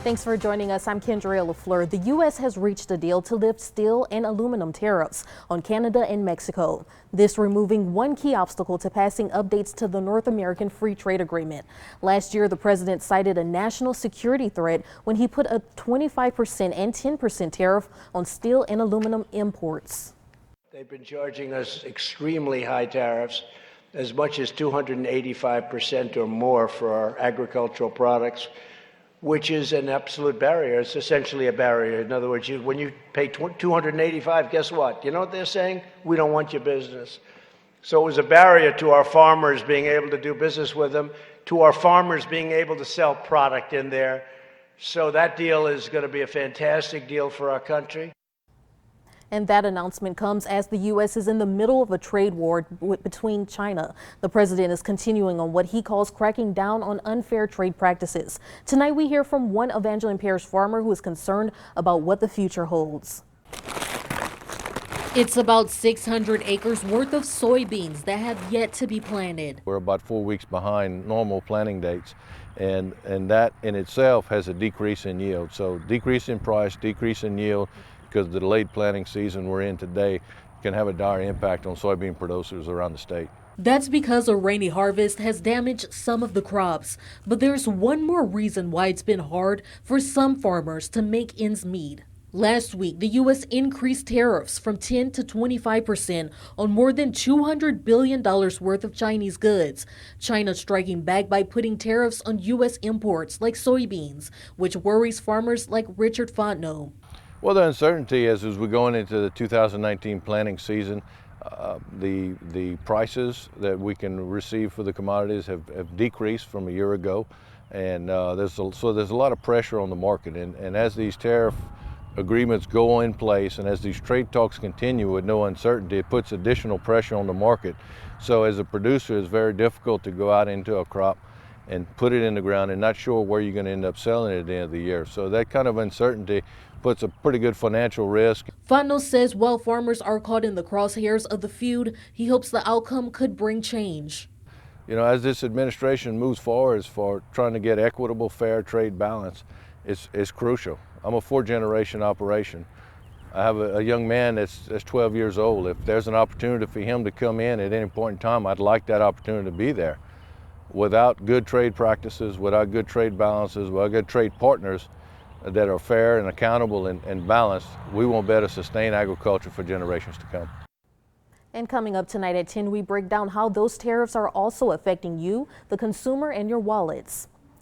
Thanks for joining us. I'm Kendria LaFleur. The U.S. has reached a deal to lift steel and aluminum tariffs on Canada and Mexico. This removing one key obstacle to passing updates to the North American Free Trade Agreement. Last year, the president cited a national security threat when he put a 25% and 10% tariff on steel and aluminum imports. They've been charging us extremely high tariffs, as much as 285% or more for our agricultural products, which is an absolute barrier. It's essentially a barrier. In other words, when you pay 285, guess what? You know what they're saying? We don't want your business. So it was a barrier to our farmers being able to do business with them, to our farmers being able to sell product in there. So that deal is going to be a fantastic deal for our country. And that announcement comes as the U.S. is in the middle of a trade war between China. The president is continuing on what he calls cracking down on unfair trade practices. Tonight we hear from one Evangeline Parish farmer who is concerned about what the future holds. It's about 600 acres worth of soybeans that have yet to be planted. We're about 4 weeks behind normal planting dates, and that in itself has a decrease in yield. So decrease in price, decrease in yield, because the delayed planting season we're in today can have a dire impact on soybean producers around the state. That's because a rainy harvest has damaged some of the crops. But there's one more reason why it's been hard for some farmers to make ends meet. Last week, the U.S. increased tariffs from 10 to 25% on more than $200 billion worth of Chinese goods. China striking back by putting tariffs on U.S. imports like soybeans, which worries farmers like Richard Fontenot. Well, the uncertainty is as we're going into the 2019 planting season, the prices that we can receive for the commodities have decreased from a year ago, and there's a lot of pressure on the market. And as these tariff agreements go in place and as these trade talks continue with no uncertainty, it puts additional pressure on the market. So as a producer, it's very difficult to go out into a crop and put it in the ground and not sure where you're going to end up selling it at the end of the year. So that kind of uncertainty puts a pretty good financial risk. Fontenot says while farmers are caught in the crosshairs of the feud, he hopes the outcome could bring change. You know, as this administration moves forward as for trying to get equitable, fair trade balance, it's crucial. I'm a 4th-generation operation. I have a young man that's 12 years old. If there's an opportunity for him to come in at any point in time, I'd like that opportunity to be there. Without good trade practices, without good trade balances, without good trade partners that are fair and accountable and balanced, we won't be able to sustain agriculture for generations to come. And coming up tonight at 10, we break down how those tariffs are also affecting you, the consumer, and your wallets.